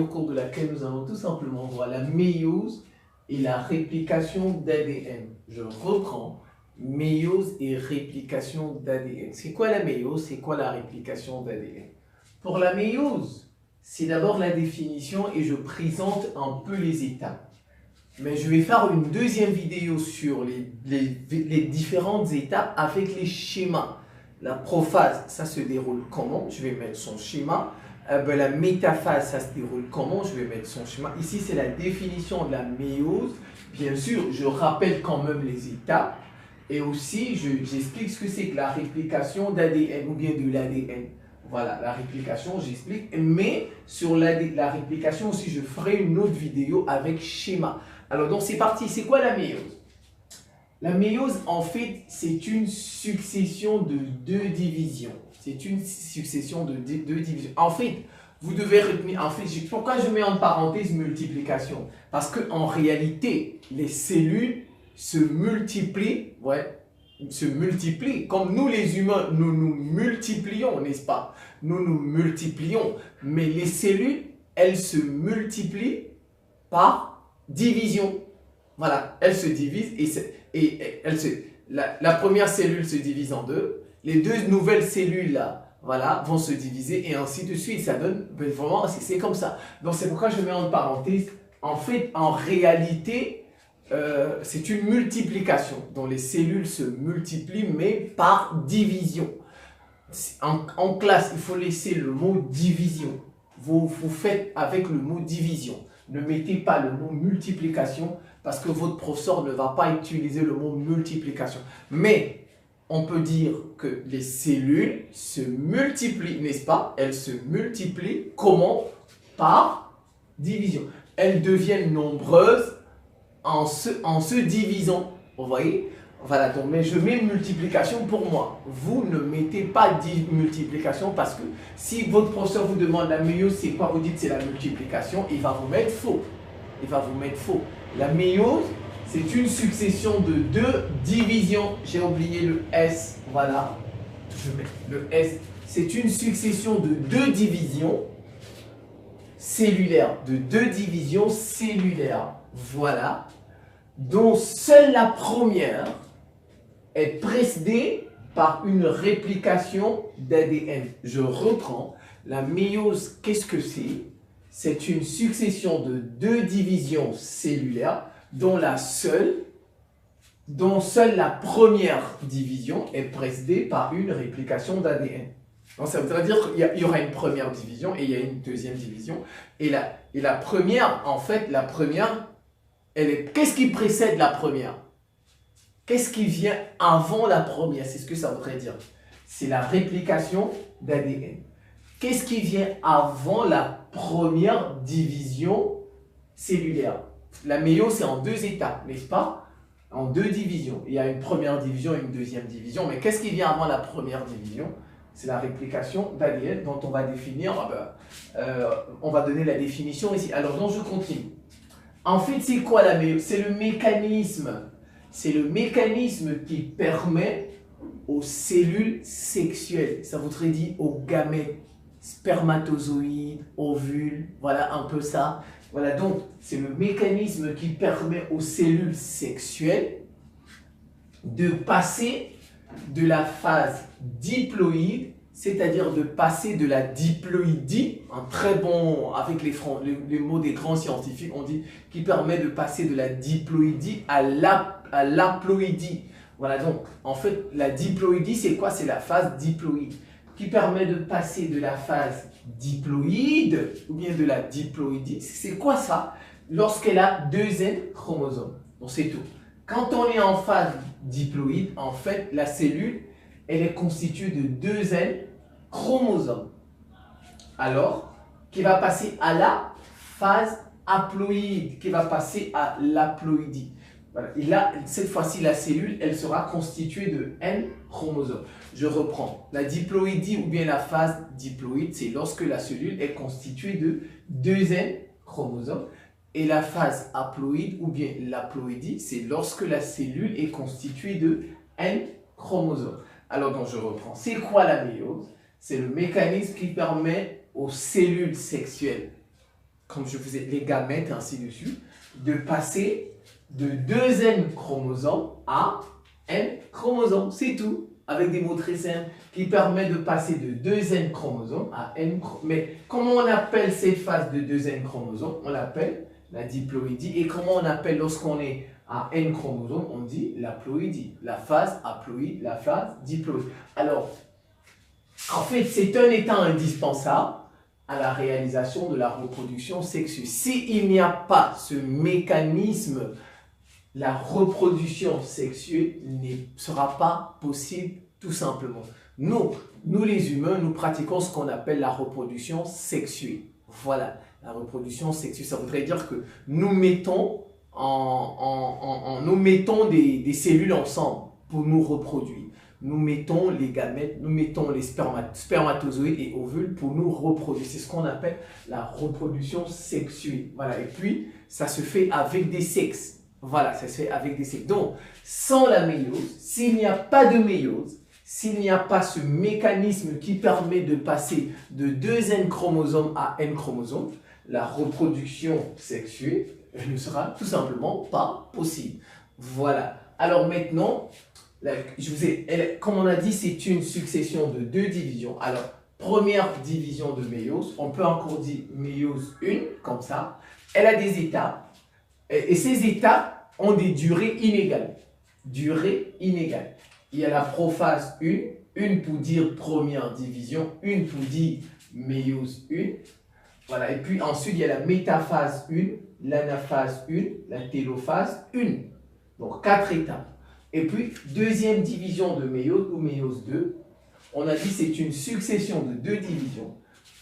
au cours de laquelle nous allons tout simplement voir la méiose et la réplication d'ADN. Je reprends, méiose et réplication d'ADN. C'est quoi la méiose? C'est quoi la réplication d'ADN? Pour la méiose, c'est d'abord la définition et je présente un peu les étapes. Mais je vais faire une deuxième vidéo sur les différentes étapes avec les schémas. La prophase, ça se déroule comment? Je vais mettre son schéma. La métaphase, ça se déroule comment? Je vais mettre son schéma. Ici, c'est la définition de la méiose. Bien sûr, je rappelle quand même les étapes. Et aussi, j'explique ce que c'est que la réplication d'ADN ou bien de l'ADN. Voilà, la réplication, j'explique. Mais sur la réplication aussi, je ferai une autre vidéo avec schéma. Alors, donc, c'est parti. C'est quoi la méiose? La méiose, en fait, c'est une succession de deux divisions. C'est une succession de deux divisions. En fait, vous devez retenir... En fait, pourquoi je mets en parenthèse multiplication? Parce qu'en réalité, les cellules se multiplient, se multiplient. Comme nous, les humains, nous nous multiplions, n'est-ce pas? Nous nous multiplions. Mais les cellules, elles se multiplient par division. Voilà, elles se divisent et la première cellule se divise en deux. Les deux nouvelles cellules là, voilà, vont se diviser et ainsi de suite. Ça donne, vraiment, c'est comme ça. Donc c'est pourquoi je mets en parenthèse. En fait, en réalité, c'est une multiplication dont les cellules se multiplient mais par division. En classe, il faut laisser le mot division. Vous faites avec le mot division. Ne mettez pas le mot multiplication parce que votre professeur ne va pas utiliser le mot multiplication. Mais on peut dire que les cellules se multiplient, n'est-ce pas? Elles se multiplient comment? Par division. Elles deviennent nombreuses en se divisant. Vous voyez? Voilà, donc, mais je mets multiplication pour moi. Vous ne mettez pas multiplication parce que si votre professeur vous demande la méiose, c'est quoi? Vous dites c'est la multiplication, il va vous mettre faux. Il va vous mettre faux. La méiose, c'est une succession de deux divisions. J'ai oublié le S, voilà. Je mets le S. C'est une succession de deux divisions cellulaires. De deux divisions cellulaires. Voilà. Dont seule la première est précédée par une réplication d'ADN. Je reprends. La méiose, qu'est-ce que c'est? C'est une succession de deux divisions cellulaires dont seule la première division est précédée par une réplication d'ADN. Donc ça voudrait dire qu'il y aura une première division et il y a une deuxième division. Et la première, en fait, la première, qu'est-ce qui précède la première? Qu'est-ce qui vient avant la première? C'est ce que ça voudrait dire. C'est la réplication d'ADN. Qu'est-ce qui vient avant la première division cellulaire? La méiose, c'est en deux étapes, n'est-ce pas? En deux divisions. Il y a une première division et une deuxième division. Mais qu'est-ce qui vient avant la première division? C'est la réplication d'ADN dont on va définir, on va donner la définition ici. Alors, donc, je continue. En fait, c'est quoi la méiose? C'est le mécanisme. C'est le mécanisme qui permet aux cellules sexuelles, ça voudrait dire aux gamètes, spermatozoïdes, ovules, voilà un peu ça. Voilà, donc c'est le mécanisme qui permet aux cellules sexuelles de passer de la phase diploïde, c'est-à-dire de passer de la diploïdie, un très bon, avec les mots des grands scientifiques, on dit, qui permet de passer de la diploïdie à l'haploïdie. Voilà, donc, en fait, la diploïdie, c'est quoi? C'est la phase diploïde, qui permet de passer de la phase diploïde, ou bien de la diploïdie. C'est quoi ça? Lorsqu'elle a deux N chromosomes. Donc, c'est tout. Quand on est en phase diploïde, en fait, la cellule, elle est constituée de deux N chromosomes. Alors, qui va passer à la phase haploïde, qui va passer à l'haploïdie. Voilà. Et là, cette fois-ci, la cellule, elle sera constituée de N chromosomes. Je reprends. La diploïdie ou bien la phase diploïde, c'est lorsque la cellule est constituée de deux N chromosomes. Et la phase haploïde ou bien l'haploïdie, c'est lorsque la cellule est constituée de N chromosomes. Alors, donc, je reprends. C'est quoi la méiose? C'est le mécanisme qui permet aux cellules sexuelles comme je vous ai les gamètes et ainsi de suite, de passer de 2 N chromosomes à N chromosomes. C'est tout. Avec des mots très simples qui permettent de passer de 2 N chromosomes à N chromosomes. Mais comment on appelle cette phase de 2 N chromosomes? On l'appelle la diploïdie. Et comment on appelle lorsqu'on est à N chromosomes? On dit la ploïdie. La phase haploïde, la phase diploïde. Alors, en fait, c'est un état indispensable à la réalisation de la reproduction sexuelle. S'il n'y a pas ce mécanisme, la reproduction sexuelle ne sera pas possible tout simplement. Nous les humains, nous pratiquons ce qu'on appelle la reproduction sexuelle. Voilà, la reproduction sexuelle, ça voudrait dire que nous mettons, nous mettons des cellules ensemble pour nous reproduire. Nous mettons les gamètes, nous mettons les spermatozoïdes et ovules pour nous reproduire. C'est ce qu'on appelle la reproduction sexuelle. Voilà, et puis ça se fait avec des sexes. Voilà, ça se fait avec des sexes. Donc, sans la méiose, s'il n'y a pas de méiose, s'il n'y a pas ce mécanisme qui permet de passer de 2 N chromosomes à N chromosomes, la reproduction sexuelle ne sera tout simplement pas possible. Voilà. Alors maintenant, comme on a dit, c'est une succession de 2 divisions. Alors, première division de méiose, on peut encore dire méiose 1, comme ça. Elle a des étapes. Et ces étapes ont des durées inégales. Durée inégale. Il y a la prophase 1, une pour dire première division, une pour dire méiose 1. Voilà. Et puis ensuite, il y a la métaphase 1, l'anaphase 1, la télophase 1. Donc 4 étapes. Et puis, deuxième division de méiose ou méiose 2. On a dit que c'est une succession de 2 divisions.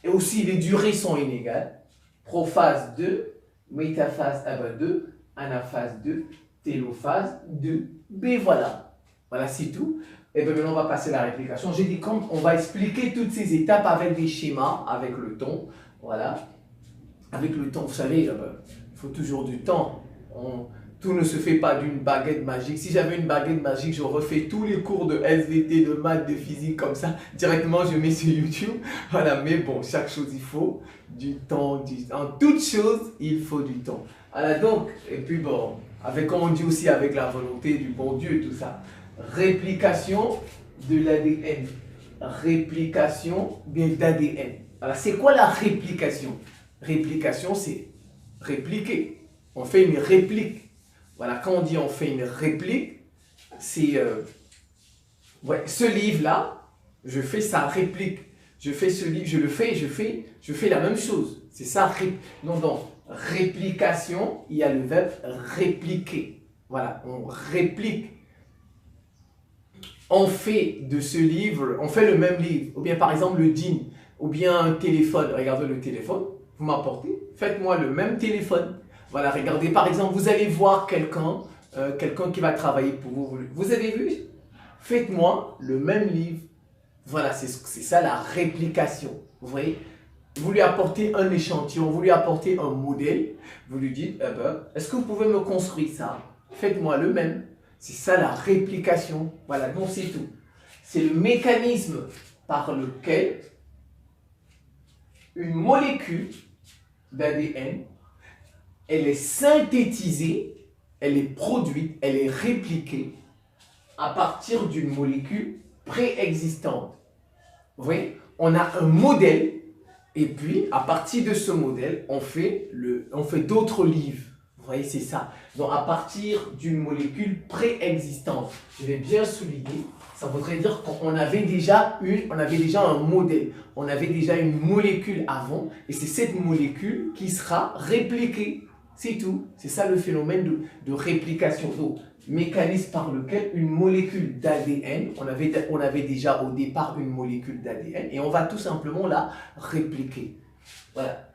Et aussi, les durées sont inégales. Prophase 2, métaphase 2, anaphase 2, télophase 2. B, voilà. Voilà, c'est tout. Et bien maintenant, on va passer à la réplication. J'ai dit qu'on va expliquer toutes ces étapes avec des schémas, avec le temps. Voilà. Avec le temps, vous savez, il faut toujours du temps. Tout ne se fait pas d'une baguette magique. Si j'avais une baguette magique, je refais tous les cours de SVT, de maths, de physique comme ça. Directement, je mets sur YouTube. Voilà, mais bon, chaque chose, il faut du temps. En toute chose, il faut du temps. Voilà, donc, et puis bon, comme on dit aussi, avec la volonté du bon Dieu, tout ça. Réplication de l'ADN. Réplication d'ADN. Alors, c'est quoi la réplication? Réplication, c'est répliquer. On fait une réplique. Voilà, quand on dit on fait une réplique, c'est ce livre-là, je fais sa réplique. Je fais ce livre, je fais la même chose. C'est ça, non, donc, réplication, il y a le verbe répliquer. Voilà, on réplique. On fait de ce livre, on fait le même livre. Ou bien par exemple le dîne, ou bien un téléphone. Regardez le téléphone, vous m'apportez, faites-moi le même téléphone. Voilà, regardez, par exemple, vous allez voir quelqu'un qui va travailler pour vous. Vous avez vu? Faites-moi le même livre. Voilà, c'est ça la réplication. Vous voyez? Vous lui apportez un échantillon, vous lui apportez un modèle. Vous lui dites, est-ce que vous pouvez me construire ça? Faites-moi le même. C'est ça la réplication. Voilà, donc c'est tout. C'est le mécanisme par lequel une molécule d'ADN, elle est synthétisée, elle est produite, elle est répliquée à partir d'une molécule préexistante. Vous voyez, on a un modèle et puis à partir de ce modèle, on fait d'autres livres. Vous voyez, c'est ça. Donc à partir d'une molécule préexistante, je vais bien souligner, ça voudrait dire qu'on avait déjà un modèle, on avait déjà une molécule avant et c'est cette molécule qui sera répliquée. C'est tout. C'est ça le phénomène de réplication. Donc, mécanisme par lequel une molécule d'ADN, on avait déjà au départ une molécule d'ADN et on va tout simplement la répliquer. Voilà.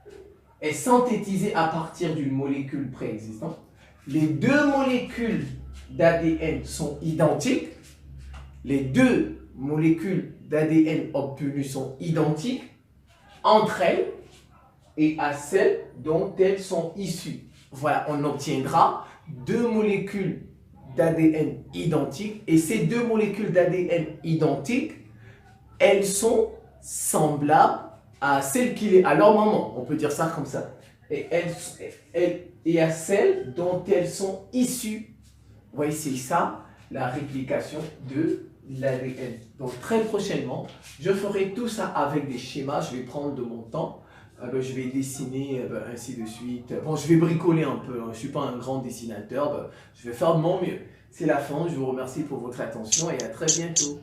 Est synthétisée à partir d'une molécule préexistante. Les 2 molécules d'ADN sont identiques. Les 2 molécules d'ADN obtenues sont identiques entre elles et à celles dont elles sont issues. Voilà, on obtiendra 2 molécules d'ADN identiques et ces 2 molécules d'ADN identiques, elles sont semblables à celles à leur maman, on peut dire ça comme ça. et à celles dont elles sont issues. Vous voyez, c'est ça la réplication de l'ADN. Donc très prochainement, je ferai tout ça avec des schémas. Je vais prendre de mon temps. Je vais dessiner ainsi de suite. Bon, je vais bricoler un peu. Hein. Je ne suis pas un grand dessinateur. Je vais faire de mon mieux. C'est la fin. Je vous remercie pour votre attention et à très bientôt.